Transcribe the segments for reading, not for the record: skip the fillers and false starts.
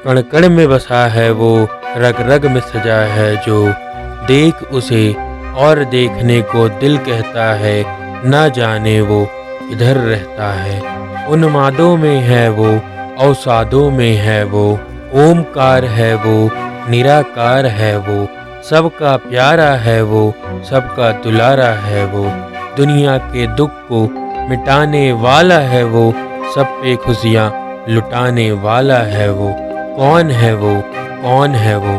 कण कण में बसा है वो, रग रग में सजा है जो, देख उसे और देखने को दिल कहता है, ना जाने वो किधर रहता है। उन्मादों में है वो, अवसादों में है वो, ओमकार है वो, निराकार है वो, सबका प्यारा है वो, सबका दुलारा है वो, दुनिया के दुख को मिटाने वाला है वो, सब पे खुशियाँ लुटाने वाला है वो। कौन है वो, कौन है वो,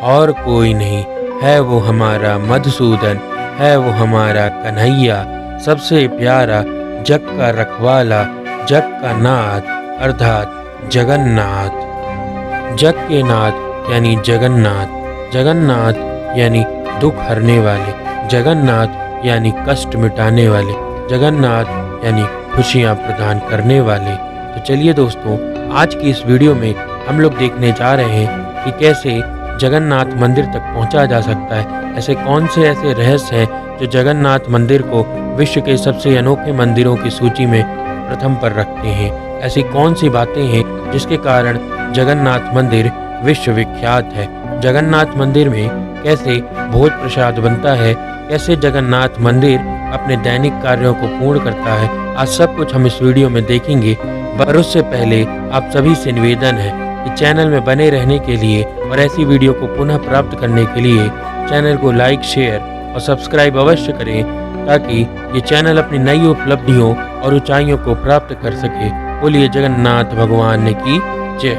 और कोई नहीं, है वो हमारा मधुसूदन, है वो हमारा कन्हैया, सबसे प्यारा जग का रखवाला, जग का नाथ अर्थात जगन्नाथ। जग के नाथ यानी जगन्नाथ, जगन्नाथ यानी दुख हरने वाले, जगन्नाथ यानी कष्ट मिटाने वाले, जगन्नाथ यानी खुशियाँ प्रदान करने वाले। तो चलिए दोस्तों, आज की इस वीडियो में हम लोग देखने जा रहे हैं कि कैसे जगन्नाथ मंदिर तक पहुंचा जा सकता है। ऐसे कौन से ऐसे रहस्य हैं जो जगन्नाथ मंदिर को विश्व के सबसे अनोखे मंदिरों की सूची में प्रथम पर रखते हैं। ऐसी कौन सी बातें हैं जिसके कारण जगन्नाथ मंदिर विश्व विख्यात है। जगन्नाथ मंदिर में कैसे भोज प्रसाद बनता है, कैसे जगन्नाथ मंदिर अपने दैनिक कार्यों को पूर्ण करता है, आज सब कुछ हम इस वीडियो में देखेंगे। पर उससे पहले आप सभी से निवेदन है कि चैनल में बने रहने के लिए और ऐसी वीडियो को पुनः प्राप्त करने के लिए चैनल को लाइक, शेयर और सब्सक्राइब अवश्य करें, ताकि ये चैनल अपनी नई उपलब्धियों और ऊंचाइयों को प्राप्त कर सके। बोलिए जगन्नाथ भगवान की जय।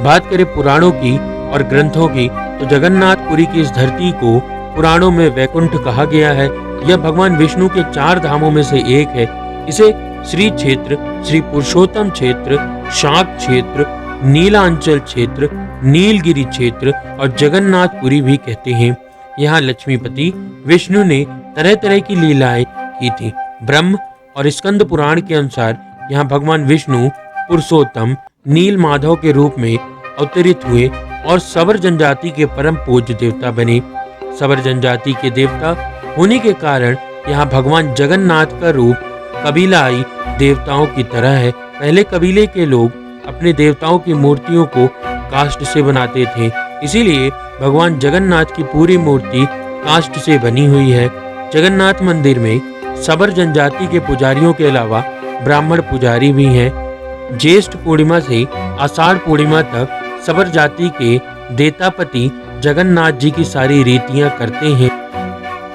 बात करें पुराणों की और ग्रंथों की, तो जगन्नाथपुरी की इस धरती को पुराणों में वैकुंठ कहा गया है। यह भगवान विष्णु के 4 धामों में से एक है। इसे श्री क्षेत्र, श्री पुरुषोत्तम क्षेत्र, शाक क्षेत्र, नीलांचल क्षेत्र, नीलगिरी क्षेत्र और जगन्नाथपुरी भी कहते हैं। यहाँ लक्ष्मीपति विष्णु ने तरह तरह की लीलाएं की थी। ब्रह्म और स्कंद पुराण के अनुसार यहाँ भगवान विष्णु पुरुषोत्तम नील माधव के रूप में अवतरित हुए और सवर जनजाति के परम पूज्य देवता बने। सवर जनजाति के देवता होने के कारण यहाँ भगवान जगन्नाथ का रूप कबीलाई देवताओं की तरह है। पहले कबीले के लोग अपने देवताओं की मूर्तियों को काष्ठ से बनाते थे, इसीलिए भगवान जगन्नाथ की पूरी मूर्ति काष्ठ से बनी हुई है। जगन्नाथ मंदिर में सबर जनजाति के पुजारियों के अलावा ब्राह्मण पुजारी भी हैं। ज्येष्ठ पूर्णिमा से आषाढ़ पूर्णिमा तक सबर जाति के देवतापति जगन्नाथ जी की सारी रीतियां करते हैं।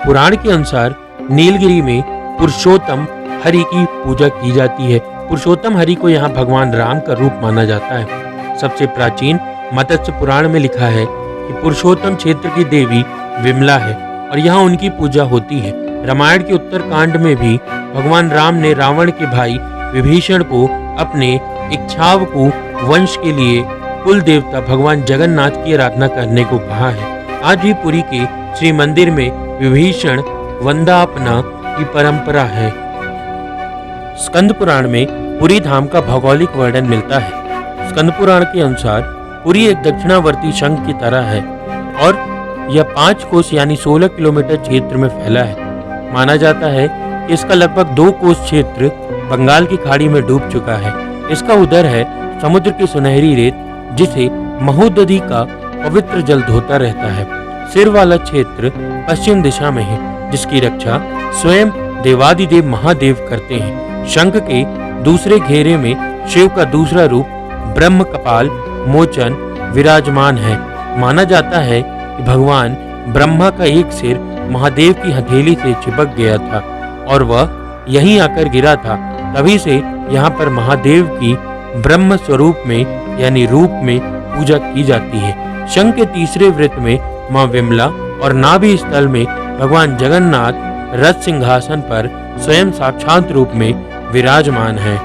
पुराण के अनुसार नीलगिरी में पुरुषोत्तम हरि की पूजा की जाती है। पुरुषोत्तम हरि को यहाँ भगवान राम का रूप माना जाता है। सबसे प्राचीन मत्स्य पुराण में लिखा है कि पुरुषोत्तम क्षेत्र की देवी विमला है और यहाँ उनकी पूजा होती है। रामायण के उत्तर कांड में भी भगवान राम ने रावण के भाई विभीषण को अपने इक्ष्वाकु वंश के लिए कुल देवता भगवान जगन्नाथ की आराधना करने को कहा है। आज भी पुरी के श्री मंदिर में विभीषण वंदापना की परंपरा है। स्कंद पुराण में पुरी धाम का भौगोलिक वर्णन मिलता है। स्कंद पुराण के अनुसार पुरी एक दक्षिणावर्ती शंख की तरह है और यह 5 कोस यानी 16 किलोमीटर क्षेत्र में फैला है। माना जाता है कि इसका लगभग 2 कोस क्षेत्र बंगाल की खाड़ी में डूब चुका है। इसका उदर है समुद्र की सुनहरी रेत, जिसे महोदधि का पवित्र जल धोता रहता है। सिर वाला क्षेत्र पश्चिम दिशा में है, जिसकी रक्षा स्वयं देवादिदेव महादेव करते हैं। शंख के दूसरे घेरे में शिव का दूसरा रूप ब्रह्म कपाल मोचन विराजमान है। माना जाता है कि भगवान ब्रह्मा का एक सिर महादेव की हथेली से चिपक गया था और वह यहीं आकर गिरा था। तभी से यहाँ पर महादेव की ब्रह्म स्वरूप में यानी रूप में पूजा की जाती है। शंख के तीसरे वृत्त में मां विमला और नाभि स्थल में भगवान जगन्नाथ रथ सिंहासन पर स्वयं साक्षात रूप में विराजमान है।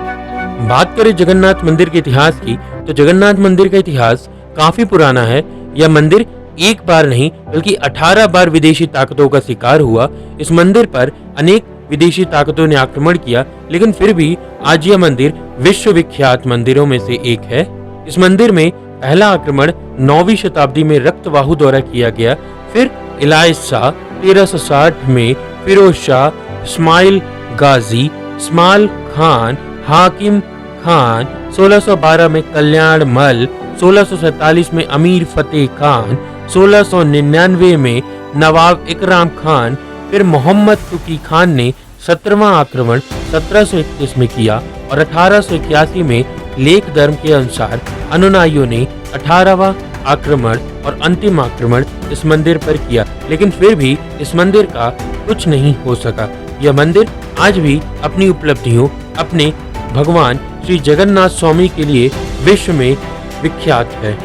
बात करें जगन्नाथ मंदिर के इतिहास की, तो जगन्नाथ मंदिर का इतिहास काफी पुराना है। यह मंदिर एक बार नहीं बल्कि 18 बार विदेशी ताकतों का शिकार हुआ। इस मंदिर पर अनेक विदेशी ताकतों ने आक्रमण किया, लेकिन फिर भी आज यह मंदिर विश्व विख्यात मंदिरों में से एक है। इस मंदिर में पहला आक्रमण 9वीं शताब्दी में रक्तवाहु द्वारा किया गया। फिर इलायस शाह 1360 में, फिरोज शाह, इस्माइल गाजी, इस्माइल खान, हाकिम खान 1612 में, कल्याण मल 1647 में अमीर फतेह खान, 1699 में नवाब इकराम खान, फिर मोहम्मद तुकी खान ने 17वां आक्रमण 1731 में किया और 1881 में लेख धर्म के अनुसार अनुयायियों ने 18वां आक्रमण और अंतिम आक्रमण इस मंदिर पर किया, लेकिन फिर भी इस मंदिर का कुछ नहीं हो सका। यह मंदिर आज भी अपनी उपलब्धियों, अपने भगवान श्री जगन्नाथ स्वामी के लिए विश्व में विख्यात है।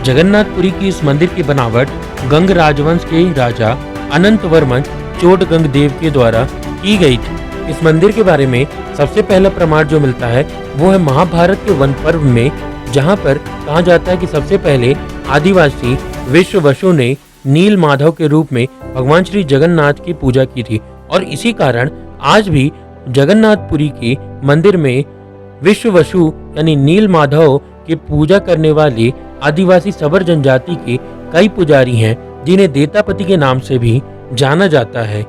जगन्नाथपुरी की इस मंदिर की बनावट गंग राजवंश के राजा अनंत वर्मन चोटगंग देव के द्वारा की गई थी। इस मंदिर के बारे में सबसे पहला प्रमाण जो मिलता है वो है महाभारत के वन पर्व में, जहाँ पर कहा जाता है कि सबसे पहले आदिवासी विश्ववसु ने नील माधव के रूप में भगवान श्री जगन्नाथ की पूजा की थी और इसी कारण आज भी जगन्नाथपुरी के मंदिर में विश्ववसु यानी नील माधव की पूजा करने वाले आदिवासी सबर जनजाति के कई पुजारी हैं, जिन्हें देतापति के नाम से भी जाना जाता है।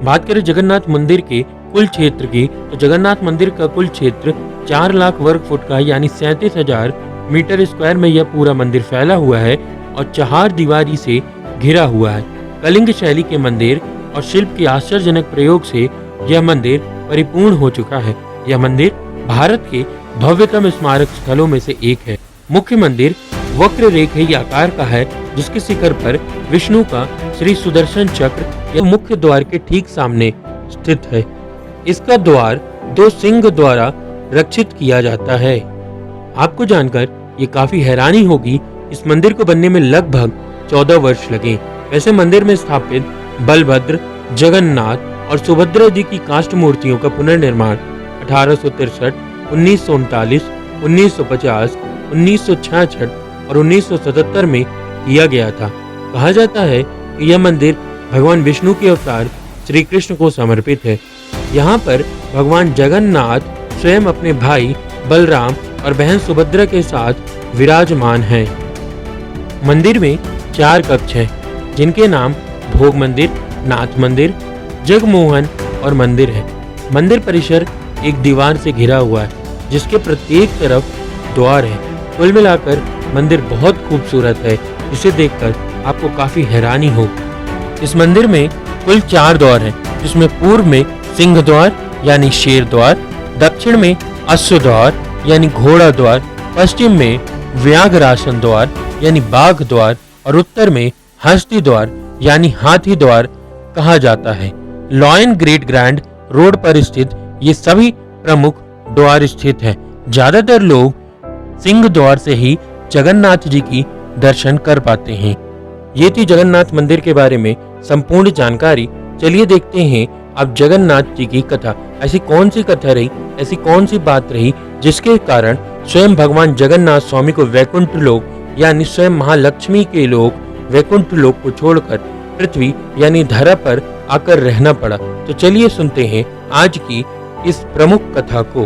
बात करें जगन्नाथ मंदिर के कुल क्षेत्र की, तो जगन्नाथ मंदिर का कुल क्षेत्र 4 लाख वर्ग फुट का यानी 37,000 मीटर स्क्वायर में यह पूरा मंदिर फैला हुआ है और 4 दीवारी से घिरा हुआ है। कलिंग शैली के मंदिर और शिल्प के आश्चर्यजनक प्रयोग से यह मंदिर परिपूर्ण हो चुका है। यह मंदिर भारत के भव्यतम स्मारक स्थलों में से एक है। मुख्य मंदिर वक्र रेखीय आकार का है, जिसके शिखर पर विष्णु का श्री सुदर्शन चक्र यह मुख्य द्वार के ठीक सामने स्थित है। इसका द्वार 2 सिंह द्वारा रक्षित किया जाता है। आपको जानकर ये काफी हैरानी होगी, इस मंदिर को बनने में लगभग 14 वर्ष लगे। वैसे मंदिर में स्थापित बलभद्र, जगन्नाथ और सुभद्रा जी की काष्ठ मूर्तियों का पुनर्निर्माण 1863, 1939, 1950, 1966 और 1977 में किया गया था। कहा जाता है कि यह मंदिर भगवान विष्णु के अवतार श्री कृष्ण को समर्पित है। यहाँ पर भगवान जगन्नाथ स्वयं अपने भाई बलराम और बहन सुभद्रा के साथ विराजमान हैं। मंदिर में 4 कक्ष हैं, जिनके नाम भोग मंदिर, नाथ मंदिर, जगमोहन और मंदिर है। मंदिर परिसर एक दीवार से घिरा हुआ है, जिसके प्रत्येक तरफ द्वार है। कुल मिलाकर मंदिर बहुत खूबसूरत है, जिसे देखकर आपको काफी हैरानी हो। इस मंदिर में कुल 4 द्वार हैं, जिसमें पूर्व में सिंह द्वार यानी शेर द्वार, दक्षिण में अश्व द्वार यानी घोड़ा द्वार, पश्चिम में व्याघ्रासन द्वार यानी बाघ द्वार और उत्तर में हस्ती द्वार यानी हाथी द्वार कहा जाता है। लॉयन ग्रेट ग्रैंड रोड पर स्थित ये सभी प्रमुख द्वार स्थित हैं। ज्यादातर लोग सिंह द्वार से ही जगन्नाथ जी की दर्शन कर पाते हैं। ये थी जगन्नाथ मंदिर के बारे में संपूर्ण जानकारी। चलिए देखते हैं अब जगन्नाथ जी की कथा। ऐसी कौन सी कथा रही, ऐसी कौन सी बात रही जिसके कारण स्वयं भगवान जगन्नाथ स्वामी को वैकुंठ लोक यानी स्वयं महालक्ष्मी के लोक वैकुंठ लोक को छोड़कर पृथ्वी यानी धरा पर आकर रहना पड़ा। तो चलिए सुनते हैं आज की इस प्रमुख कथा को।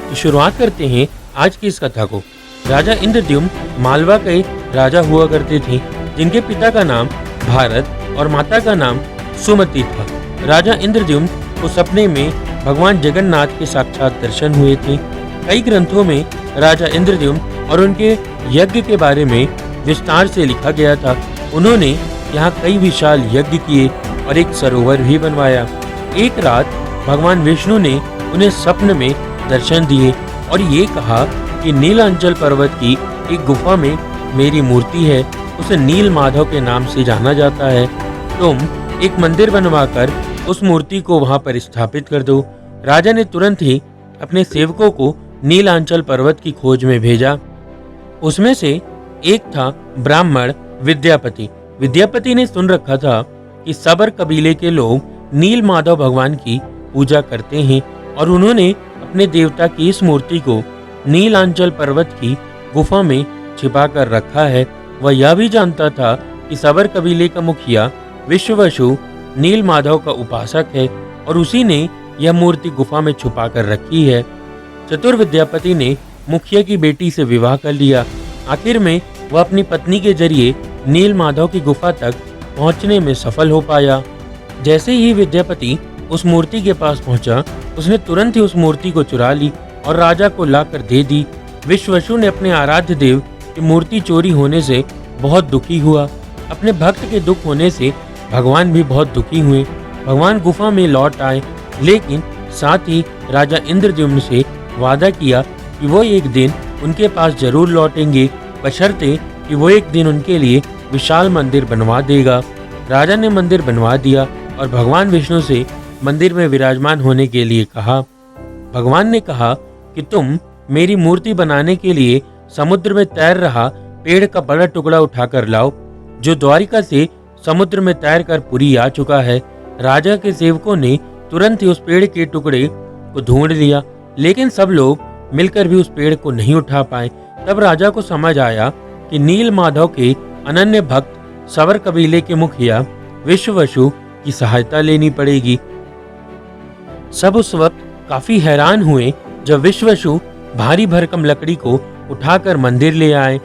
तो शुरुआत करते हैं आज की इस कथा को। राजा इंद्रद्युम्न मालवा के राजा हुआ करते थे, जिनके पिता का नाम भारत और माता का नाम सुमति था। राजा इंद्रद्युम्न को सपने में भगवान जगन्नाथ के साक्षात दर्शन हुए थे। कई ग्रंथों में राजा इंद्रद्युम्न और उनके यज्ञ के बारे में विस्तार से लिखा गया था। उन्होंने यहाँ कई विशाल यज्ञ किए और एक सरोवर भी बनवाया। एक रात भगवान विष्णु ने उन्हें स्वप्न में दर्शन दिए और ये कहा कि नीलांचल पर्वत की एक गुफा में मेरी मूर्ति है, उसे नील माधव के नाम से जाना जाता है। तुम एक मंदिर बनवाकर उस मूर्ति को वहां पर स्थापित कर दो। राजा ने तुरंत ही अपने सेवकों को नीलांचल पर्वत की खोज में भेजा। उसमें से एक था ब्राह्मण विद्यापति। विद्यापति ने सुन रखा था कि सबर कबीले के लोग नील माधव भगवान की पूजा करते हैं और उन्होंने अपने देवता की इस मूर्ति को नीलांचल पर्वत की गुफा में छिपा कर रखा है। वह यह भी जानता था कि सबर कबीले का मुखिया विश्ववसु नील माधव का उपासक है और उसी ने यह मूर्ति गुफा में छुपा कर रखी है। चतुर विद्यापति ने मुखिया की बेटी से विवाह कर लिया। आखिर में वह अपनी पत्नी के जरिए नील माधव की गुफा तक पहुंचने में सफल हो पाया। जैसे ही विद्यापति उस मूर्ति के पास पहुंचा, उसने तुरंत ही उस मूर्ति को चुरा ली और राजा को लाकर दे दी। विश्ववसु ने अपने आराध्य देव कि मूर्ति चोरी होने से बहुत दुखी हुआ। अपने भक्त के दुख होने से भगवान भी बहुत दुखी हुए। भगवान गुफा में लौट आए, लेकिन साथ ही राजा इंद्रद्युम्न से वादा किया कि वो एक दिन उनके पास जरूर लौटेंगे, बशर्ते कि वो एक दिन उनके लिए विशाल मंदिर बनवा देगा। राजा ने मंदिर बनवा दिया और भगवान विष्णु से मंदिर में विराजमान होने के लिए कहा। भगवान ने कहा कि तुम मेरी मूर्ति बनाने के लिए समुद्र में तैर रहा पेड़ का बड़ा टुकड़ा उठाकर लाओ, जो द्वारिका से समुद्र में तैर कर पुरी आ चुका है। राजा के सेवकों ने तुरंत ही उस पेड़ के टुकड़े को ढूंढ लिया, लेकिन सब लोग मिलकर भी उस पेड़ को नहीं उठा पाए। तब राजा को समझ आया कि नील माधव के अनन्य भक्त सवर कबीले के मुखिया विश्ववसु की सहायता लेनी पड़ेगी। सब उस वक्त काफी हैरान हुए जब विश्ववसु भारी भरकम लकड़ी को उठाकर मंदिर ले आए।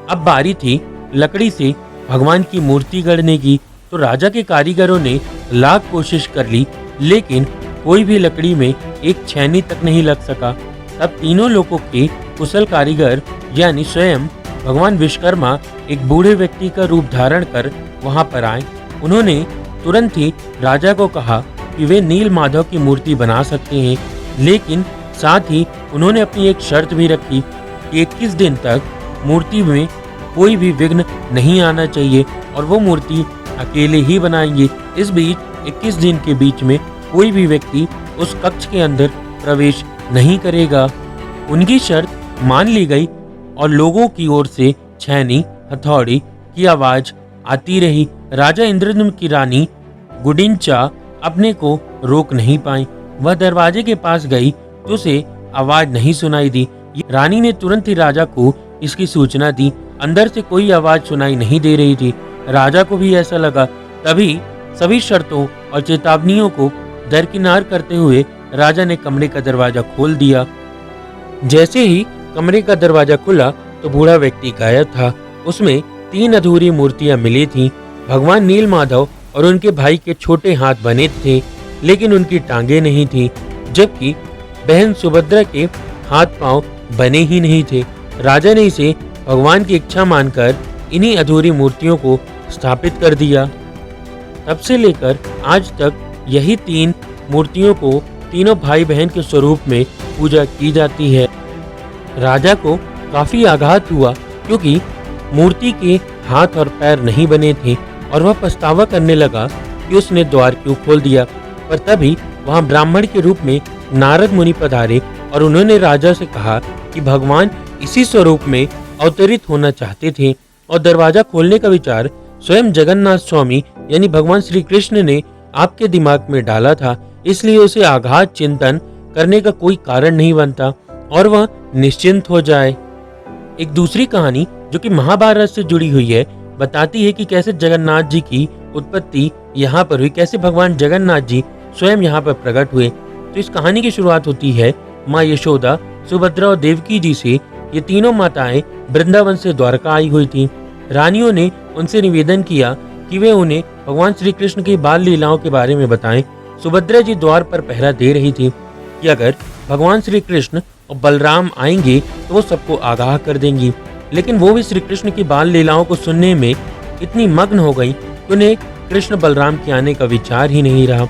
अब बारी थी लकड़ी से भगवान की मूर्ति गढ़ने की। तो राजा के कारीगरों ने लाख कोशिश कर ली, लेकिन कोई भी लकड़ी में एक छेनी तक नहीं लग सका। तब तीनों लोगों के कुशल कारीगर यानी स्वयं भगवान विश्वकर्मा एक बूढ़े व्यक्ति का रूप धारण कर वहां पर आए। उन्होंने तुरंत ही राजा को कहा कि वे नील माधव की मूर्ति बना सकते हैं, लेकिन साथ ही उन्होंने अपनी एक शर्त भी रखी कि 21 दिन तक मूर्ति में कोई भी विघ्न नहीं आना चाहिए और वो मूर्ति अकेले ही बनाएंगे। इस बीच 21 दिन के बीच में कोई भी व्यक्ति उस कक्ष के अंदर प्रवेश नहीं करेगा। उनकी शर्त मान ली गई और लोगों की ओर से छेनी हथौड़ी की आवाज आती रही। राजा इंद्रद्युम्न की रानी गुडिंचा अपने को रोक नहीं पाई। वह दरवाजे के पास गई तो उसे आवाज नहीं सुनाई दी। रानी ने तुरंत ही राजा को इसकी सूचना दी। अंदर से कोई आवाज सुनाई नहीं दे रही थी। राजा को भी ऐसा लगा। तभी सभी शर्तों और चेतावनियों को दरकिनार करते हुए राजा ने कमरे का दरवाजा खोल दिया। जैसे ही कमरे का दरवाजा खुला तो बूढ़ा व्यक्ति गायब था। उसमें 3 अधूरी मूर्तियां मिली थीं। भगवान नील माधव और उनके भाई के छोटे हाथ बने थे, लेकिन उनकी टांगे नहीं थी, जबकि बहन सुभद्रा के हाथ पांव बने ही नहीं थे। राजा ने इसे भगवान की इच्छा मानकर इन्हीं अधूरी मूर्तियों को स्थापित कर दिया। तब से लेकर आज तक यही 3 मूर्तियों को तीनों भाई बहन के स्वरूप में पूजा की जाती है। राजा को काफी आघात हुआ, क्योंकि मूर्ति के हाथ और पैर नहीं बने थे और वह पछतावा करने लगा कि उसने द्वार क्यों खोल दिया। पर तभी वहां ब्राह्मण के रूप में नारद मुनि पधारे और उन्होंने राजा से कहा कि भगवान इसी स्वरूप में अवतरित होना चाहते थे और दरवाजा खोलने का विचार स्वयं जगन्नाथ स्वामी यानी भगवान श्री कृष्ण ने आपके दिमाग में डाला था। इसलिए उसे आघात चिंतन करने का कोई कारण नहीं बनता और वह निश्चिंत हो जाए। एक दूसरी कहानी जो कि महाभारत से जुड़ी हुई है बताती है कि कैसे जगन्नाथ जी की उत्पत्ति यहाँ पर हुई, कैसे भगवान जगन्नाथ जी स्वयं यहाँ पर प्रकट हुए। तो इस कहानी की शुरुआत होती है माँ यशोदा, सुभद्रा और देवकी जी से। ये तीनों माताएं वृंदावन से द्वारका आई हुई थीं। रानियों ने उनसे निवेदन किया कि वे उन्हें भगवान श्री कृष्ण की बाल लीलाओं के बारे में बताएं। सुभद्रा जी द्वार पर पहरा दे रही थी कि अगर भगवान श्री कृष्ण और बलराम आएंगे तो वो सबको आगाह कर देंगी, लेकिन वो भी श्री कृष्ण की बाल लीलाओं को सुनने में इतनी मग्न हो गई कि उन्हें कृष्ण बलराम के आने का विचार ही नहीं रहा।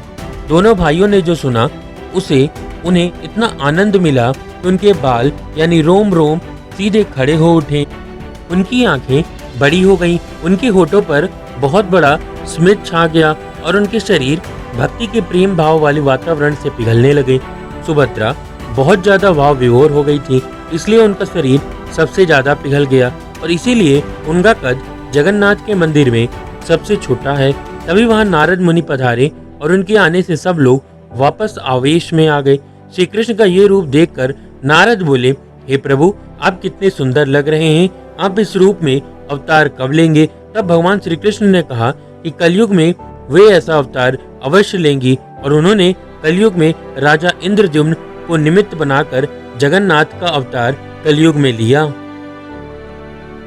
दोनों भाइयों ने जो सुना उसे उन्हें इतना आनंद मिला कि उनके बाल यानी रोम रोम सीधे खड़े हो उठे। उनकी आंखें बड़ी हो गईं, उनके होठों पर बहुत बड़ा स्मित छा गया और उनके शरीर भक्ति के प्रेम भाव वाले वातावरण से पिघलने लगे। सुभद्रा बहुत ज्यादा भाव विभोर हो गई थी, इसलिए उनका शरीर सबसे ज्यादा पिघल गया और इसीलिए उनका कद जगन्नाथ के मंदिर में सबसे छोटा है। तभी वहां नारद मुनि पधारे और उनके आने से सब लोग वापस आवेश में आ गए। श्री कृष्ण का ये रूप देखकर नारद बोले, हे प्रभु, आप कितने सुंदर लग रहे हैं, आप इस रूप में अवतार कब लेंगे? तब भगवान श्री कृष्ण ने कहा कि कलयुग में वे ऐसा अवतार अवश्य लेंगी और उन्होंने कलयुग में राजा इंद्रद्युम्न को निमित्त बनाकर जगन्नाथ का अवतार कलयुग में लिया।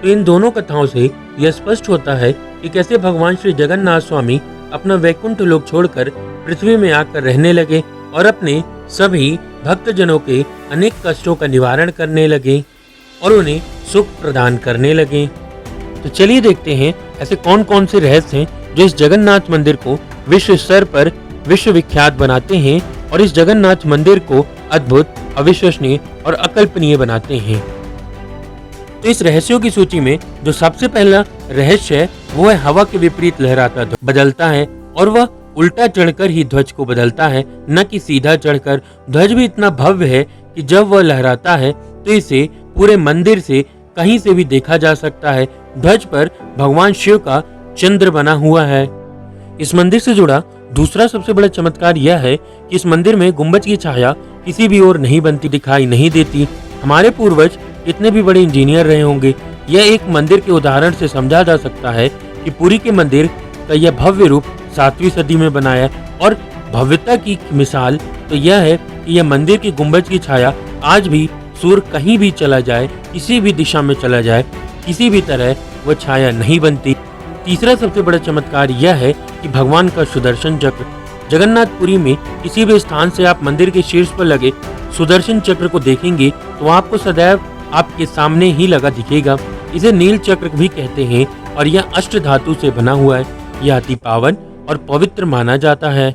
तो इन दोनों कथाओं से यह स्पष्ट होता है कि कैसे भगवान श्री जगन्नाथ स्वामी अपना वैकुंठ लोक छोड़कर पृथ्वी में आकर रहने लगे और अपने सभी भक्तजनों के अनेक कष्टों का निवारण करने लगे। और उन्हें सुख प्रदान करने लगे। तो चलिए देखते हैं ऐसे कौन कौन से रहस्य हैं जो इस जगन्नाथ मंदिर को विश्व स्तर पर विश्व विख्यात बनाते हैं और इस जगन्नाथ मंदिर को अद्भुत, अविश्वसनीय और अकल्पनीय बनाते हैं। तो इस रहस्यों की सूची में जो सबसे पहला रहस्य है वो है हवा के विपरीत लहराता ध्वज बदलता है और वह उल्टा चढ़कर ही ध्वज को बदलता है, न कि सीधा चढ़कर। ध्वज भी इतना भव्य है कि जब वह लहराता है तो इसे पूरे मंदिर से कहीं से भी देखा जा सकता है। ध्वज पर भगवान शिव का चंद्र बना हुआ है। इस मंदिर से जुड़ा दूसरा सबसे बड़ा चमत्कार यह है कि इस मंदिर में गुंबज की छाया किसी भी ओर नहीं बनती दिखाई नहीं देती। हमारे पूर्वज कितने भी बड़े इंजीनियर रहे होंगे, यह एक मंदिर के उदाहरण से समझा जा सकता है कि पुरी के मंदिर का यह भव्य रूप 7वीं सदी में बनाया। और भव्यता की मिसाल तो यह है कि यह मंदिर की गुंबज की छाया आज भी सूर्य कहीं भी चला जाए, किसी भी दिशा में चला जाए, किसी भी तरह वह छाया नहीं बनती। तीसरा सबसे बड़ा चमत्कार यह है कि भगवान का सुदर्शन चक्र। जगन्नाथपुरी में किसी भी स्थान से आप मंदिर के शीर्ष पर लगे सुदर्शन चक्र को देखेंगे तो आपको सदैव आपके सामने ही लगा दिखेगा। इसे नील चक्र भी कहते हैं और यह अष्ट धातु से बना हुआ है। यह अति पावन और पवित्र माना जाता है।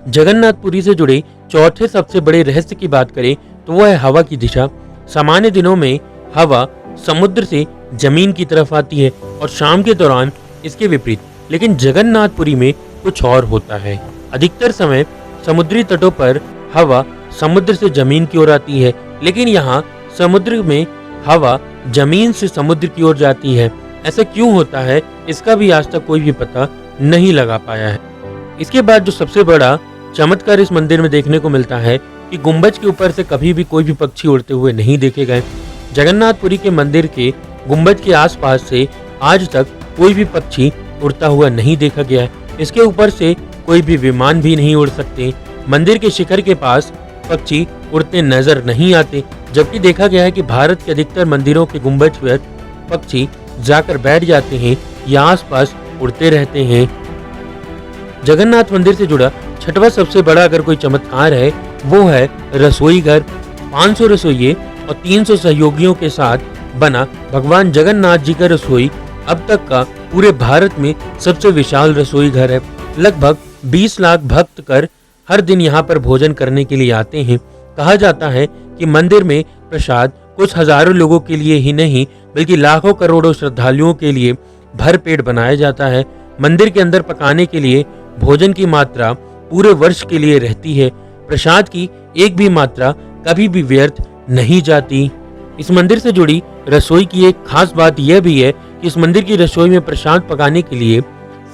जगन्नाथपुरी से जुड़े चौथे सबसे बड़े रहस्य की बात करें तो वह है हवा की दिशा। सामान्य दिनों में हवा समुद्र से जमीन की तरफ आती है और शाम के दौरान इसके विपरीत। लेकिन जगन्नाथपुरी में कुछ और होता है। अधिकतर समय समुद्री तटों पर हवा समुद्र से जमीन की ओर आती है, लेकिन यहाँ समुद्र में हवा जमीन से समुद्र की ओर जाती है। ऐसा क्यों होता है इसका भी आज तक कोई भी पता नहीं लगा पाया है। इसके बाद जो सबसे बड़ा चमत्कार इस मंदिर में देखने को मिलता है कि गुंबज के ऊपर से कभी भी कोई भी पक्षी उड़ते हुए नहीं देखे गए। जगन्नाथपुरी के मंदिर के गुंबज के आसपास से आज तक कोई भी पक्षी उड़ता हुआ नहीं देखा गया है। इसके ऊपर से कोई भी विमान भी नहीं उड़ सकते। मंदिर के शिखर के पास पक्षी उड़ते नजर नहीं आते, जबकि देखा गया है कि भारत के अधिकतर मंदिरों के गुंबज पर पक्षी जाकर बैठ जाते हैं या आसपास उड़ते रहते हैं। जगन्नाथ मंदिर से जुड़ा छठवां सबसे बड़ा अगर कोई चमत्कार है वो है रसोई घर। 500 रसोइये और 300 सहयोगियों के साथ बना भगवान जगन्नाथ जी का रसोई अब तक का पूरे भारत में सबसे विशाल रसोई घर है। लगभग 20 लाख भक्त कर हर दिन यहाँ पर भोजन करने के लिए आते हैं। कहा जाता है कि मंदिर में प्रसाद कुछ हजारों लोगों के लिए ही नहीं बल्कि लाखों करोड़ों श्रद्धालुओं के लिए भरपेट बनाया जाता है। मंदिर के अंदर पकाने के लिए भोजन की मात्रा पूरे वर्ष के लिए रहती है। प्रसाद की एक भी मात्रा कभी भी व्यर्थ नहीं जाती। इस मंदिर से जुड़ी रसोई की एक खास बात यह भी है कि इस मंदिर की रसोई में प्रसाद पकाने के लिए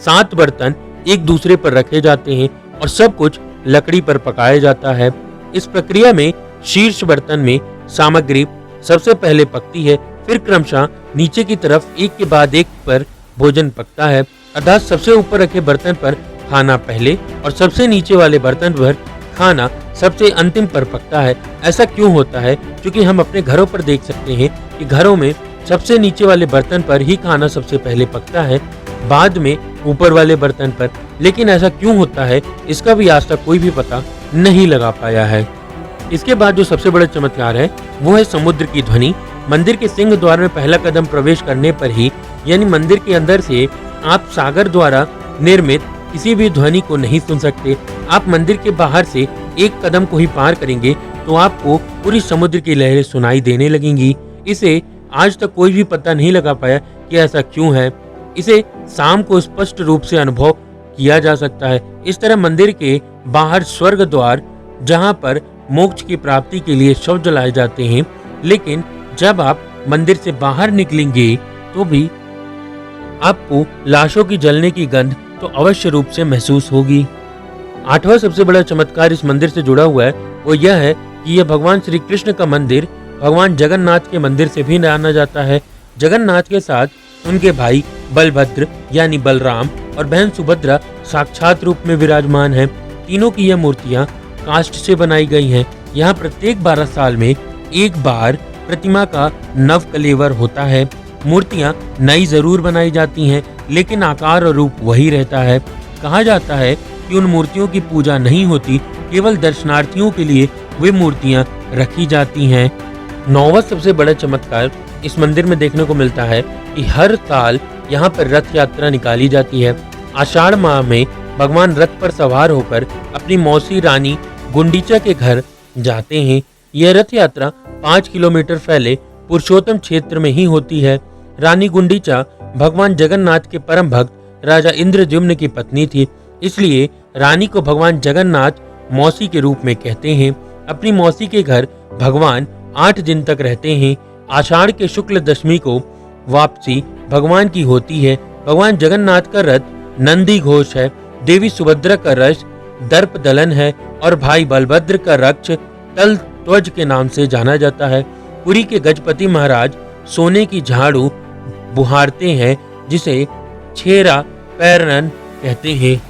7 बर्तन एक दूसरे पर रखे जाते हैं और सब कुछ लकड़ी पर पकाया जाता है। इस प्रक्रिया में शीर्ष बर्तन में सामग्री सबसे पहले पकती है, फिर क्रमशः नीचे की तरफ एक के बाद एक पर भोजन पकता है। अर्थात सबसे ऊपर रखे बर्तन पर खाना पहले और सबसे नीचे वाले बर्तन पर खाना सबसे अंतिम पर पकता है। ऐसा क्यों होता है? क्योंकि हम अपने घरों पर देख सकते हैं कि घरों में सबसे नीचे वाले बर्तन पर ही खाना सबसे पहले पकता है, बाद में ऊपर वाले बर्तन पर। लेकिन ऐसा क्यों होता है इसका भी आज तक कोई भी पता नहीं लगा पाया है। इसके बाद जो सबसे बड़ा चमत्कार है वो है समुद्र की ध्वनि। मंदिर के सिंह द्वार में पहला कदम प्रवेश करने पर ही, यानी मंदिर के अंदर से आप सागर द्वारा निर्मित किसी भी ध्वनि को नहीं सुन सकते। आप मंदिर के बाहर से एक कदम को ही पार करेंगे तो आपको पूरी समुद्र की लहरें सुनाई देने लगेंगी। इसे आज तक कोई भी पता नहीं लगा पाया कि ऐसा क्यों है। इसे शाम को स्पष्ट रूप से अनुभव किया जा सकता है। इस तरह मंदिर के बाहर स्वर्ग द्वार, जहां पर मोक्ष की प्राप्ति के लिए शव जलाए जाते हैं, लेकिन जब आप मंदिर से बाहर निकलेंगे तो भी आपको लाशों की जलने की गंध तो अवश्य रूप से महसूस होगी। 8वां सबसे बड़ा चमत्कार इस मंदिर से जुड़ा हुआ है वो यह है कि यह भगवान श्री कृष्ण का मंदिर भगवान जगन्नाथ के मंदिर से भी जाना जाता है। जगन्नाथ के साथ उनके भाई बलभद्र यानी बलराम और बहन सुभद्रा साक्षात रूप में विराजमान हैं। तीनों की यह मूर्तियां काष्ठ से बनाई गई हैं। यहाँ प्रत्येक 12 साल में एक बार प्रतिमा का नव कलेवर होता है। मूर्तियां नई जरूर बनाई जाती हैं, लेकिन आकार और रूप वही रहता है। कहा जाता है कि उन मूर्तियों की पूजा नहीं होती, केवल दर्शनार्थियों के लिए वे मूर्तियां रखी जाती हैं। नौवां सबसे बड़ा चमत्कार इस मंदिर में देखने को मिलता है कि हर साल यहाँ पर रथ यात्रा निकाली जाती है। आषाढ़ माह में भगवान रथ पर सवार होकर अपनी मौसी रानी गुंडीचा के घर जाते हैं। यह रथ यात्रा 5 किलोमीटर फैले पुरुषोत्तम क्षेत्र में ही होती है। रानी गुंडीचा भगवान जगन्नाथ के परम भक्त राजा इंद्रद्युम्न की पत्नी थी, इसलिए रानी को भगवान जगन्नाथ मौसी के रूप में कहते हैं। अपनी मौसी के घर भगवान 8 दिन तक रहते हैं। आषाढ़ के शुक्ल दशमी को वापसी भगवान की होती है। भगवान जगन्नाथ का रथ नंदी घोष है, देवी सुभद्रा का रथ दर्प दलन है और भाई बलभद्र का रक्ष तल ध्वज के नाम से जाना जाता है। पुरी के गजपति महाराज सोने की झाड़ू बुहारते हैं, जिसे छेरा पैरन कहते हैं।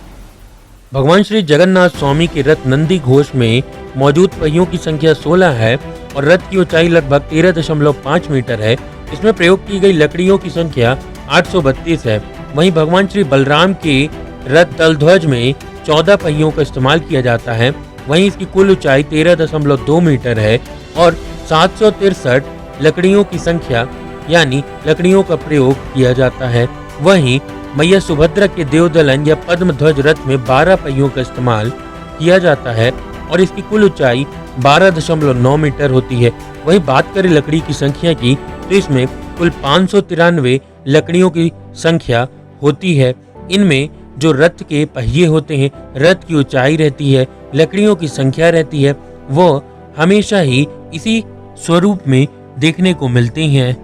भगवान श्री जगन्नाथ स्वामी के रथ नंदी घोष में मौजूद पहियों की संख्या 16 है और रथ की ऊंचाई लगभग 13.5 मीटर है। इसमें प्रयोग की गई लकड़ियों की संख्या 832 है। वहीं भगवान श्री बलराम के रथ तलध्वज में 14 पहियों का इस्तेमाल किया जाता है। वहीं इसकी कुल ऊंचाई 13.2 मीटर है और 763 लकड़ियों की संख्या यानी लकड़ियों का प्रयोग किया जाता है। वहीं मैया सुभद्रा के देवदलन या पद्म ध्वज रथ में 12 पहियों का इस्तेमाल किया जाता है और इसकी कुल ऊंचाई 12.9 मीटर होती है। वहीं बात करें लकड़ी की संख्या की तो इसमें कुल 593 लकड़ियों की संख्या होती है। इनमें जो रथ के पहिए होते हैं, रथ की ऊंचाई रहती है, लकड़ियों की संख्या रहती है, वो हमेशा ही इसी स्वरूप में देखने को मिलती हैं।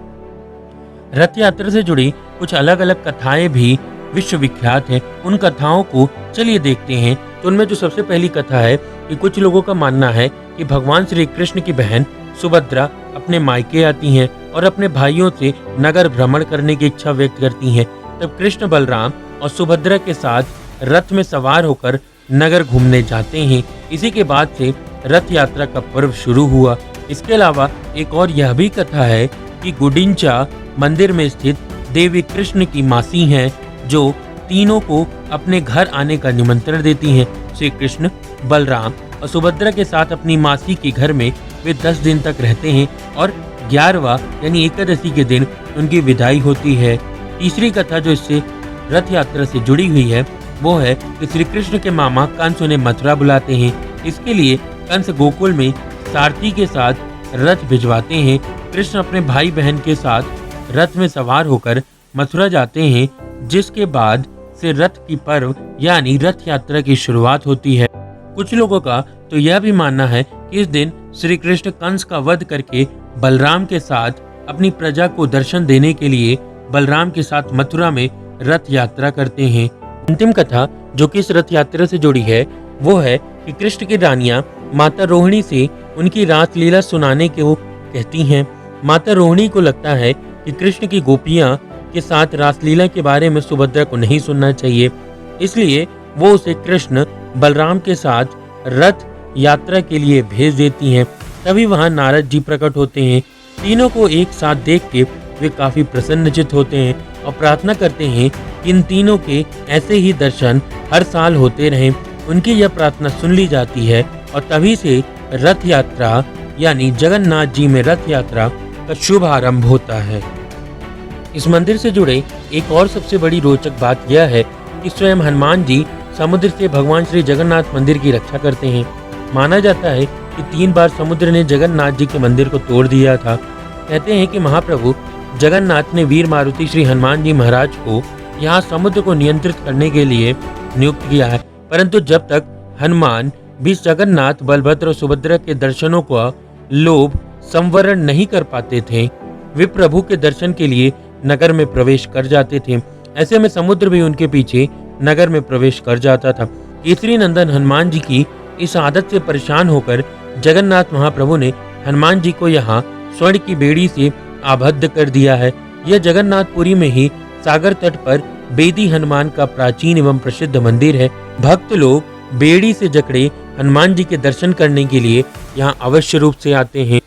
रथ यात्रा से जुड़ी कुछ अलग अलग कथाएं भी विश्वविख्यात हैं। उन कथाओं को चलिए देखते हैं। तो उनमें जो सबसे पहली कथा है कि कुछ लोगों का मानना है कि भगवान श्री कृष्ण की बहन सुभद्रा अपने मायके आती हैं और अपने भाइयों से नगर भ्रमण करने की इच्छा व्यक्त करती हैं। तब कृष्ण बलराम और सुभद्रा के साथ रथ में सवार होकर नगर घूमने जाते हैं। इसी के बाद से रथ यात्रा का पर्व शुरू हुआ। इसके अलावा एक और यह भी कथा है कि गुंडीचा मंदिर में स्थित देवी कृष्ण की मासी हैं, जो तीनों को अपने घर आने का निमंत्रण देती हैं। श्री कृष्ण, बलराम और सुभद्रा के साथ अपनी मासी के घर में वे 10 दिन तक रहते हैं और 11वां यानी एकादशी के दिन उनकी विदाई होती है। तीसरी कथा जो इससे रथ यात्रा से जुड़ी हुई है वो है कि श्री कृष्ण के मामा कंस उन्हें मथुरा बुलाते हैं। इसके लिए कंस गोकुल में सारथी के साथ रथ भिजवाते हैं। कृष्ण अपने भाई बहन के साथ रथ में सवार होकर मथुरा जाते हैं, जिसके बाद से रथ की पर्व यानी रथ यात्रा की शुरुआत होती है। कुछ लोगों का तो यह भी मानना है कि इस दिन श्री कृष्ण कंस का वध करके बलराम के साथ अपनी प्रजा को दर्शन देने के लिए बलराम के साथ मथुरा में रथ यात्रा करते हैं। अंतिम कथा जो कि इस रथ यात्रा से जुड़ी है वो है कि कृष्ण की रानियां माता रोहिणी से उनकी रासलीला सुनाने को कहती हैं। माता रोहिणी को लगता है कि कृष्ण की गोपियां के साथ रासलीला के बारे में सुभद्रा को नहीं सुनना चाहिए, इसलिए वो उसे कृष्ण बलराम के साथ रथ यात्रा के लिए भेज देती हैं। तभी वहां नारद जी प्रकट होते हैं। तीनों को एक साथ देख के वे काफी प्रसन्नचित होते हैं और प्रार्थना करते हैं कि इन तीनों के ऐसे ही दर्शन हर साल होते रहें। उनकी यह प्रार्थना सुन ली जाती है और तभी से रथ यात्रा यानी जगन्नाथ जी में रथ यात्रा का शुभ आरंभ होता है। इस मंदिर से जुड़े एक और सबसे बड़ी रोचक बात यह है कि स्वयं हनुमान जी समुद्र से भगवान श्री जगन्नाथ मंदिर की रक्षा करते हैं। माना जाता है कि 3 बार समुद्र ने जगन्नाथ जी के मंदिर को तोड़ दिया था। कहते हैं कि महाप्रभु जगन्नाथ ने वीर मारुति श्री हनुमान जी महाराज को यहाँ समुद्र को नियंत्रित करने के लिए नियुक्त किया है, परंतु जब तक हनुमान भी जगन्नाथ, बलभद्र और सुभद्रा के दर्शनों का लोभ संवरण नहीं कर पाते थे, वे प्रभु के दर्शन के लिए नगर में प्रवेश कर जाते थे। ऐसे में समुद्र भी उनके पीछे नगर में प्रवेश कर जाता था। केसरी नंदन हनुमान जी की इस आदत से परेशान होकर जगन्नाथ महाप्रभु ने हनुमान जी को यहाँ स्वर्ण की बेड़ी से आबद्ध कर दिया है। यह जगन्नाथपुरी में ही सागर तट पर बेदी हनुमान का प्राचीन एवं प्रसिद्ध मंदिर है। भक्त लोग बेड़ी से जकड़े हनुमान जी के दर्शन करने के लिए यहाँ अवश्य रूप से आते हैं।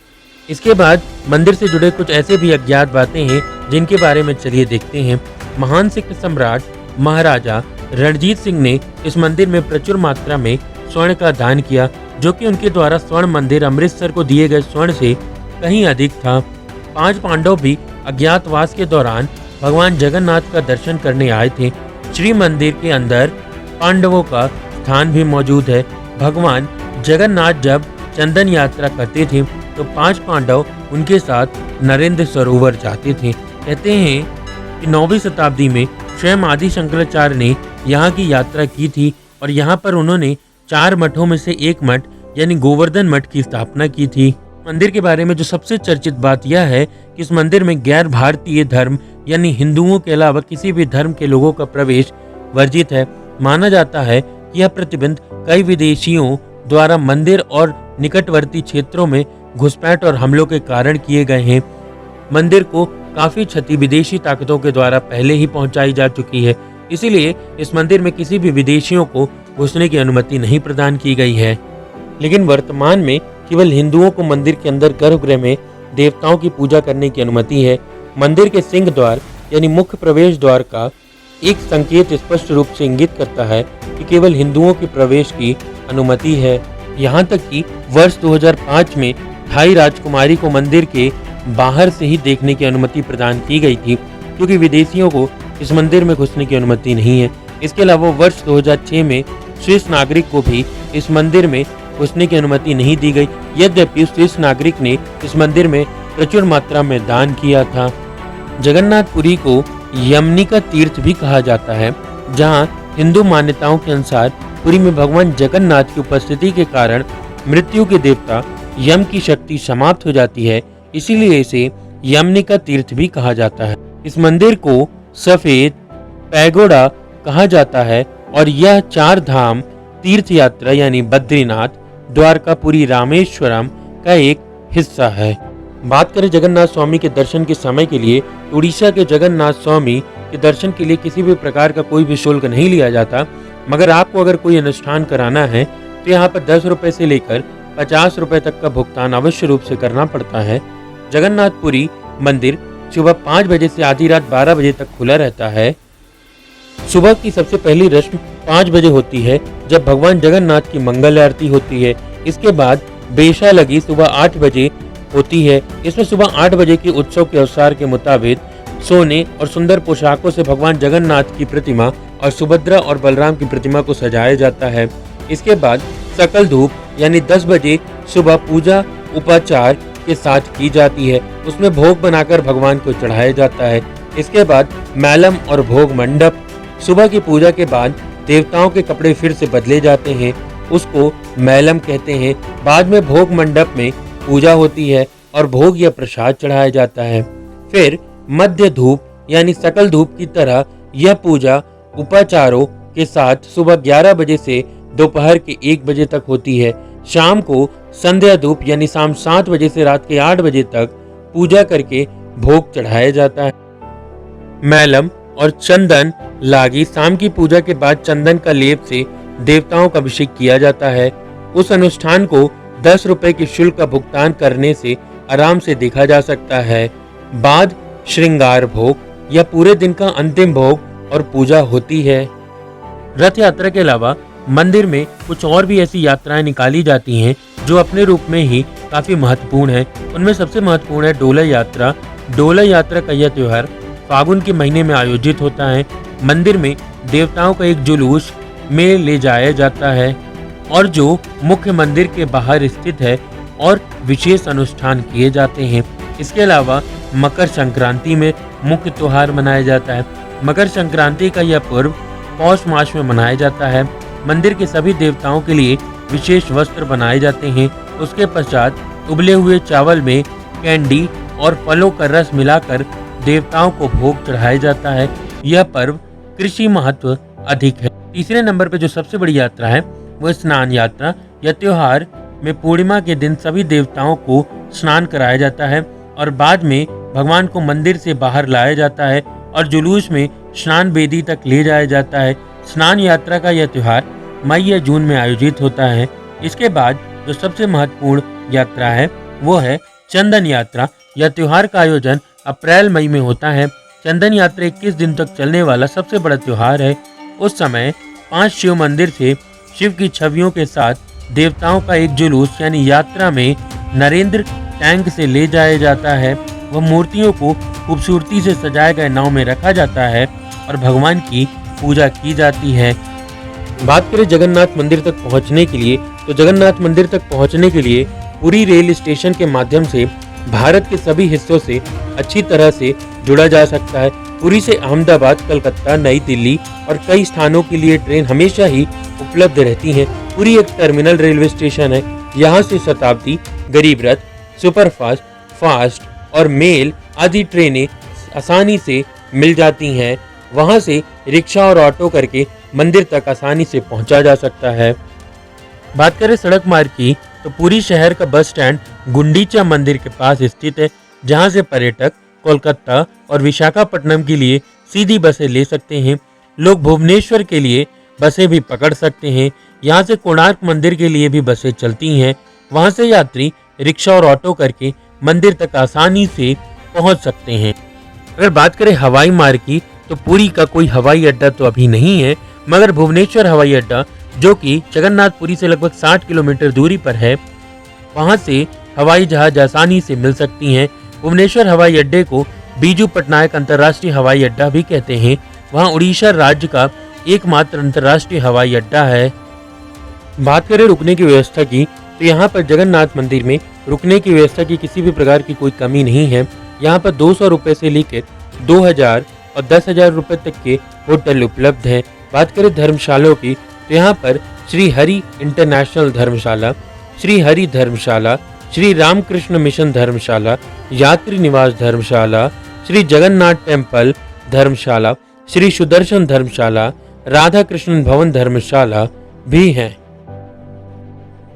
इसके बाद मंदिर से जुड़े कुछ ऐसे भी अज्ञात बातें हैं जिनके बारे में चलिए देखते हैं। महान सिख सम्राट महाराजा रणजीत सिंह ने इस मंदिर में प्रचुर मात्रा में स्वर्ण का दान किया, जो कि उनके द्वारा स्वर्ण मंदिर अमृतसर को दिए गए स्वर्ण से कहीं अधिक था। 5 पांडव भी अज्ञातवास के दौरान भगवान जगन्नाथ का दर्शन करने आए थे। श्री मंदिर के अंदर पांडवों का स्थान भी मौजूद है। भगवान जगन्नाथ जब चंदन यात्रा करते थे तो 5 पांडव उनके साथ नरेंद्र सरोवर जाते थे। कहते हैं कि 9वीं शताब्दी में स्वयं आदि शंकराचार्य ने यहाँ की यात्रा की थी और यहाँ पर उन्होंने 4 मठों में से एक मठ यानी गोवर्धन मठ की स्थापना की थी। मंदिर के बारे में जो सबसे चर्चित बात यह है कि इस मंदिर में गैर भारतीय धर्म यानी हिंदुओं के अलावा किसी भी धर्म के लोगों का प्रवेश वर्जित है। माना जाता है कि यह प्रतिबंध कई विदेशियों द्वारा मंदिर और निकटवर्ती क्षेत्रों में घुसपैठ और हमलों के कारण किए गए हैं। मंदिर को काफी क्षति विदेशी ताकतों के द्वारा पहले ही पहुंचाई जा चुकी है, इसीलिए इस मंदिर में किसी भी विदेशियों को घुसने की अनुमति नहीं प्रदान की गई है। लेकिन वर्तमान में केवल हिंदुओं को मंदिर के अंदर गर्भगृह में देवताओं की पूजा करने की अनुमति है। मंदिर के सिंह द्वार यानी मुख्य प्रवेश द्वार का एक संकेत स्पष्ट रूप से इंगित करता है कि केवल हिंदुओं के प्रवेश की अनुमति है। यहाँ तक कि वर्ष 2005 में थाई राजकुमारी को मंदिर के बाहर से ही देखने की अनुमति प्रदान की गई थी, क्योंकि विदेशियों को इस मंदिर में घुसने की अनुमति नहीं है। इसके अलावा वर्ष 2006 में स्विस नागरिक को भी इस मंदिर में घुसने की अनुमति नहीं दी गई, यद्यपि स्विस नागरिक ने इस मंदिर में प्रचुर मात्रा में दान किया था। जगन्नाथपुरी को यमनिका तीर्थ भी कहा जाता है, जहां हिंदू मान्यताओं के अनुसार पुरी में भगवान जगन्नाथ की उपस्थिति के कारण मृत्यु के देवता यम की शक्ति समाप्त हो जाती है, इसीलिए इसे यमनिका तीर्थ भी कहा जाता है। इस मंदिर को सफेद पैगोडा कहा जाता है और यह 4 धाम तीर्थ यात्रा यानी बद्रीनाथ, द्वारकापुरी, रामेश्वरम का एक हिस्सा है। बात करें जगन्नाथ स्वामी के दर्शन के समय के लिए, उड़ीसा के जगन्नाथ स्वामी के दर्शन के लिए किसी भी प्रकार का कोई भी शुल्क नहीं लिया जाता, मगर आपको अगर कोई अनुष्ठान कराना है तो यहाँ पर 10 रुपए से लेकर 50 रुपए तक का भुगतान अवश्य रूप से करना पड़ता है। जगन्नाथपुरी मंदिर सुबह 5 बजे से आधी रात 12 बजे तक खुला रहता है। सुबह की सबसे पहली रस्म 5 बजे होती है, जब भगवान जगन्नाथ की मंगल आरती होती है। इसके बाद बेशा लगी सुबह 8 बजे होती है। इसमें सुबह 8 बजे के उत्सव के अवसर के मुताबिक सोने और सुंदर पोशाकों से भगवान जगन्नाथ की प्रतिमा और सुभद्रा और बलराम की प्रतिमा को सजाया जाता है। इसके बाद सकल धूप यानी 10 बजे सुबह पूजा उपाचार के साथ की जाती है। उसमें भोग बनाकर भगवान को चढ़ाया जाता है। इसके बाद मैलम और भोग मंडप, सुबह की पूजा के बाद देवताओं के कपड़े फिर से बदले जाते हैं, उसको मैलम कहते हैं। बाद में भोग मंडप में पूजा होती है और भोग या प्रसाद चढ़ाया जाता है। फिर मध्य धूप यानी सकल धूप की तरह यह पूजा उपाचारों के साथ सुबह 11 बजे से दोपहर के 1 बजे तक होती है। शाम को संध्या धूप यानी शाम 7 बजे से रात के 8 बजे तक पूजा करके भोग चढ़ाया जाता है। मैलम और चंदन लागी, शाम की पूजा के बाद चंदन का लेप से देवताओं का अभिषेक किया जाता है। उस अनुष्ठान को 10 रुपए की शुल्क का भुगतान करने से आराम से देखा जा सकता है। बाद श्रृंगार भोग या पूरे दिन का अंतिम भोग और पूजा होती है। रथ यात्रा के अलावा मंदिर में कुछ और भी ऐसी यात्राएं निकाली जाती हैं जो अपने रूप में ही काफी महत्वपूर्ण है। उनमें सबसे महत्वपूर्ण है डोला यात्रा। डोला यात्रा का यह त्योहार फागुन के महीने में आयोजित होता है। मंदिर में देवताओं का एक जुलूस में ले जाया जाता है और जो मुख्य मंदिर के बाहर स्थित है और विशेष अनुष्ठान किए जाते हैं। इसके अलावा मकर संक्रांति में मुख्य त्योहार मनाया जाता है। मकर संक्रांति का यह पर्व पौष मास में मनाया जाता है। मंदिर के सभी देवताओं के लिए विशेष वस्त्र बनाए जाते हैं। उसके पश्चात उबले हुए चावल में कैंडी और फलों का रस मिलाकर देवताओं को भोग चढ़ाया जाता है। यह पर्व कृषि महत्व अधिक है। तीसरे नंबर पर जो सबसे बड़ी यात्रा है वह स्नान यात्रा। यह त्योहार में पूर्णिमा के दिन सभी देवताओं को स्नान कराया जाता है और बाद में भगवान को मंदिर से बाहर लाया जाता है और जुलूस में स्नान बेदी तक ले जाया जाता है। स्नान यात्रा का यह त्योहार मई या जून में आयोजित होता है। इसके बाद जो सबसे महत्वपूर्ण यात्रा है वो है चंदन यात्रा। यह त्योहार का आयोजन अप्रैल मई में होता है। चंदन यात्रा 21 दिन तक चलने वाला सबसे बड़ा त्योहार है। उस समय 5 शिव मंदिर से शिव की छवियों के साथ देवताओं का एक जुलूस यानी यात्रा में नरेंद्र टैंक से ले जाया जाता है। वह मूर्तियों को खूबसूरती से सजाए गए नाव में रखा जाता है और भगवान की पूजा की जाती है। बात करें जगन्नाथ मंदिर तक पहुंचने के लिए, तो जगन्नाथ मंदिर तक पहुंचने के लिए पुरी रेल स्टेशन के माध्यम से भारत के सभी हिस्सों से अच्छी तरह से जुड़ा जा सकता है। पुरी से अहमदाबाद, कलकत्ता, नई दिल्ली और कई स्थानों के लिए ट्रेन हमेशा ही उपलब्ध रहती हैं। पुरी एक टर्मिनल रेलवे स्टेशन है। यहाँ से शताब्दी, गरीब रथ, सुपरफास्ट, फास्ट और मेल आदि ट्रेनें आसानी से मिल जाती हैं। वहाँ से रिक्शा और ऑटो करके मंदिर तक आसानी से पहुँचा जा सकता है। बात करें सड़क मार्ग की, तो पुरी शहर का बस स्टैंड गुंडीचा मंदिर के पास स्थित है, जहाँ से पर्यटक कोलकाता और विशाखापट्टनम के लिए सीधी बसें ले सकते हैं। लोग भुवनेश्वर के लिए बसें भी पकड़ सकते हैं। यहाँ से कोणार्क मंदिर के लिए भी बसें चलती हैं। वहाँ से यात्री रिक्शा और ऑटो करके मंदिर तक आसानी से पहुँच सकते हैं। अगर बात करें हवाई मार्ग की, तो पुरी का कोई हवाई अड्डा तो अभी नहीं है, मगर भुवनेश्वर हवाई अड्डा, जो कि जगन्नाथपुरी से लगभग 60 किलोमीटर दूरी पर है, वहां से हवाई जहाज आसानी से मिल सकती हैं। भुवनेश्वर हवाई अड्डे को बीजू पटनायक अंतर्राष्ट्रीय हवाई अड्डा भी कहते हैं। वहां उड़ीसा राज्य का एकमात्र अंतर्राष्ट्रीय हवाई अड्डा है। बात करें रुकने की व्यवस्था की, तो यहाँ पर जगन्नाथ मंदिर में रुकने की व्यवस्था की किसी भी प्रकार की कोई कमी नहीं है। यहाँ पर 200 रुपये से लेकर 2000 और 10,000 रुपये तक के होटल उपलब्ध हैं। बात करें धर्मशालाओं की, तो यहाँ पर श्री हरि इंटरनेशनल धर्मशाला, श्री हरि धर्मशाला, श्री रामकृष्ण मिशन धर्मशाला, यात्री निवास धर्मशाला, श्री जगन्नाथ टेम्पल धर्मशाला, श्री सुदर्शन धर्मशाला, राधा कृष्ण भवन धर्मशाला भी हैं।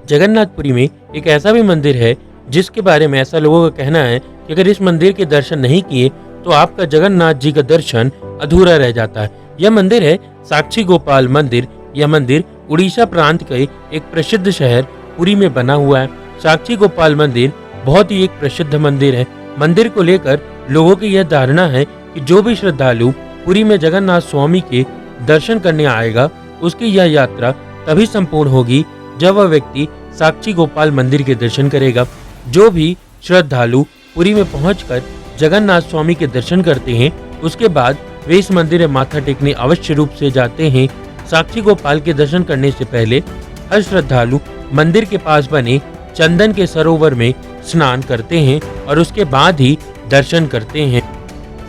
जगन्नाथपुरी में एक ऐसा भी मंदिर है जिसके बारे में ऐसा लोगों का कहना है कि अगर इस मंदिर के दर्शन नहीं किए तो आपका जगन्नाथ जी का दर्शन अधूरा रह जाता है। यह मंदिर है साक्षी गोपाल मंदिर। यह मंदिर उड़ीसा प्रांत के एक प्रसिद्ध शहर पुरी में बना हुआ है। साक्षी गोपाल मंदिर बहुत ही एक प्रसिद्ध मंदिर है। मंदिर को लेकर लोगों की यह धारणा है कि जो भी श्रद्धालु पुरी में जगन्नाथ स्वामी के दर्शन करने आएगा, उसकी यह यात्रा तभी संपूर्ण होगी जब वह व्यक्ति साक्षी गोपाल मंदिर के दर्शन करेगा। जो भी श्रद्धालु पुरी में पहुंचकर जगन्नाथ स्वामी के दर्शन करते हैं, उसके बाद वे इस मंदिर में माथा टेकने अवश्य रूप से जाते हैं। साक्षी गोपाल के दर्शन करने से पहले हर श्रद्धालु मंदिर के पास बने चंदन के सरोवर में स्नान करते हैं और उसके बाद ही दर्शन करते हैं।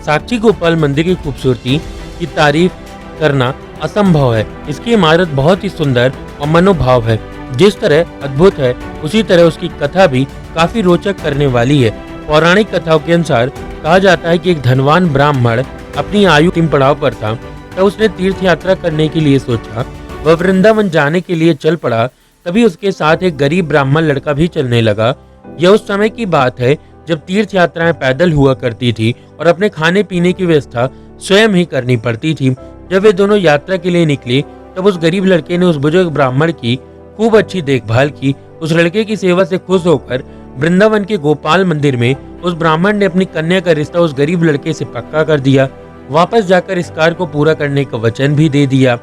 साक्षी गोपाल मंदिर की खूबसूरती की तारीफ करना असंभव है। इसकी इमारत बहुत ही सुंदर और मनोभाव है। जिस तरह अद्भुत है, उसी तरह उसकी कथा भी काफी रोचक करने वाली है। पौराणिक कथाओं के अनुसार कहा जाता है कि एक धनवान ब्राह्मण अपनी आयु अंतिम पड़ाव पर था, तब उसने तीर्थ यात्रा करने के लिए सोचा। वह वृंदावन जाने के लिए चल पड़ा। तभी उसके साथ एक गरीब ब्राह्मण लड़का भी चलने लगा। यह उस समय की बात है जब तीर्थ यात्राएं पैदल हुआ करती थी और अपने खाने पीने की व्यवस्था स्वयं ही करनी पड़ती थी। जब वे दोनों यात्रा के लिए निकले, तब उस गरीब लड़के ने उस बुजुर्ग ब्राह्मण की खूब अच्छी देखभाल की। उस लड़के की सेवा से खुश होकर वृंदावन के गोपाल मंदिर में उस ब्राह्मण ने अपनी कन्या का रिश्ता उस गरीब लड़के से पक्का कर दिया। वापस जाकर इस कार्य को पूरा करने का वचन भी दे दिया।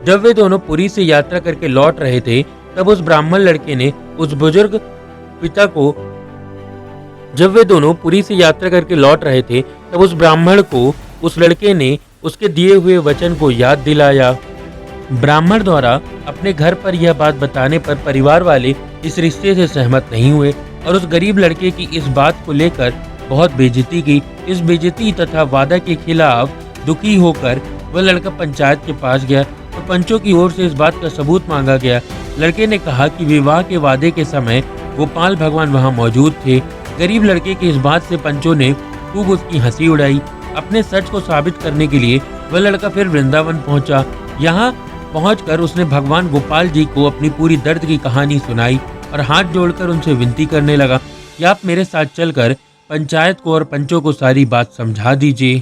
जब वे दोनों पुरी से यात्रा करके लौट रहे थे, तब उस ब्राह्मण लड़के ने उस बुजुर्ग पिता को जब वे दोनों पुरी से यात्रा करके लौट रहे थे, तब उस ब्राह्मण को उस लड़के ने उसके दिए हुए वचन को याद दिलाया। ब्राह्मण द्वारा अपने घर पर यह बात बताने पर परिवार वाले इस रिश्ते से सहमत नहीं हुए और उस गरीब लड़के की इस बात को लेकर बहुत बेइज्जती की। इस बेइज्जती तथा वादा के खिलाफ दुखी होकर वह लड़का पंचायत के पास गया तो पंचों की ओर से इस बात का सबूत मांगा गया। लड़के ने कहा कि विवाह के वादे के समय गोपाल भगवान वहां मौजूद थे। गरीब लड़के की इस बात से पंचों ने खूब उसकी हंसी उड़ाई। अपने सच को साबित करने के लिए वह लड़का फिर वृंदावन पहुंचा। यहाँ पहुंचकर उसने भगवान गोपाल जी को अपनी पूरी दर्द की कहानी सुनाई और हाथ जोड़कर उनसे विनती करने लगा कि आप मेरे साथ चलकर पंचायत को और पंचों को सारी बात समझा दीजिए।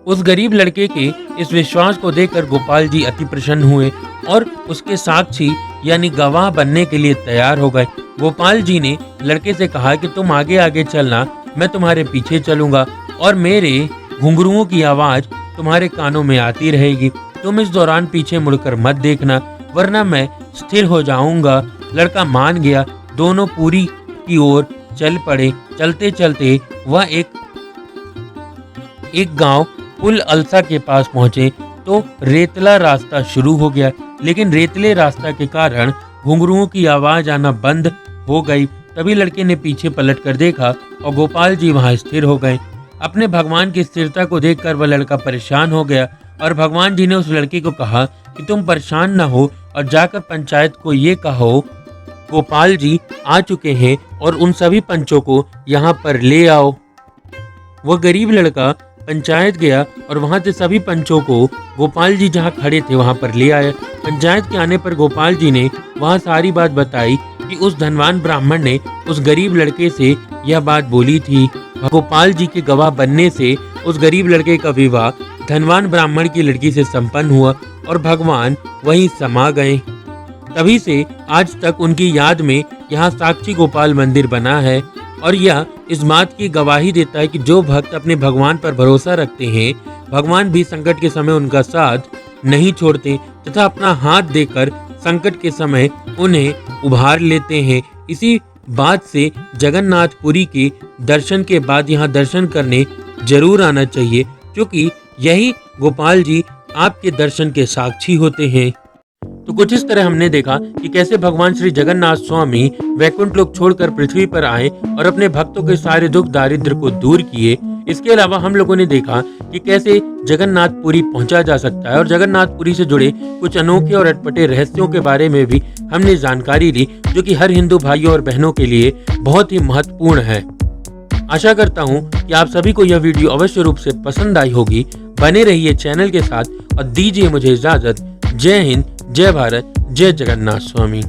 उस गरीब लड़के के इस विश्वास को देखकर गोपाल जी अति प्रसन्न हुए और उसके साक्षी यानी गवाह बनने के लिए तैयार हो गए। गोपाल जी ने लड़के से कहा कि तुम आगे आगे चलना, मैं तुम्हारे पीछे चलूंगा और मेरे घुंघरुओं की आवाज तुम्हारे कानों में आती रहेगी। तुम इस दौरान पीछे मुड़कर मत देखना, वरना मैं स्थिर हो जाऊंगा। लड़का मान गया। दोनों पूरी की ओर चल पड़े। चलते चलते वह एक गांव पुल अलसा के पास पहुंचे तो रेतला रास्ता शुरू हो गया, लेकिन रेतले रास्ता के कारण घुंघरुओं की आवाज आना बंद हो गई। तभी लड़के ने पीछे पलट कर देखा और गोपाल जी वहां स्थिर हो गए। अपने भगवान की स्थिरता को देखकर वह लड़का परेशान हो गया और भगवान जी ने उस लड़के को कहा कि तुम परेशान न हो और जाकर पंचायत को ये कहो गोपाल जी आ चुके हैं और उन सभी पंचों को यहाँ पर ले आओ। वह गरीब लड़का पंचायत गया और वहां से सभी पंचों को गोपाल जी जहां खड़े थे वहां पर ले आया। पंचायत के आने पर गोपाल जी ने वहां सारी बात बताई कि उस धनवान ब्राह्मण ने उस गरीब लड़के से यह बात बोली थी। गोपाल जी के गवाह बनने से उस गरीब लड़के का विवाह धनवान ब्राह्मण की लड़की से संपन्न हुआ और भगवान वहीं समा गए। तभी से आज तक उनकी याद में यहाँ साक्षी गोपाल मंदिर बना है और यह इस बात की गवाही देता है कि जो भक्त अपने भगवान पर भरोसा रखते हैं, भगवान भी संकट के समय उनका साथ नहीं छोड़ते तथा अपना हाथ देकर संकट के समय उन्हें उभार लेते हैं। इसी बात से जगन्नाथपुरी के दर्शन के बाद यहाँ दर्शन करने जरूर आना चाहिए, क्योंकि यही गोपाल जी आपके दर्शन के साक्षी होते हैं। तो कुछ इस तरह हमने देखा कि कैसे भगवान श्री जगन्नाथ स्वामी वैकुंठ लोक छोड़कर पृथ्वी पर आए और अपने भक्तों के सारे दुख दारिद्र को दूर किए। इसके अलावा हम लोगों ने देखा कि कैसे जगन्नाथपुरी पहुंचा जा सकता है और जगन्नाथपुरी से जुड़े कुछ अनोखे और अटपटे रहस्यों के बारे में भी हमने जानकारी ली, जो कि हर हिंदू भाइयों और बहनों के लिए बहुत ही महत्वपूर्ण है। आशा करता हूँ कि आप सभी को यह वीडियो अवश्य रूप से पसंद आई होगी। बने रहिए चैनल के साथ और दीजिए मुझे इजाजत। जय हिंद, जय भारत, जय जगन्नाथ स्वामी।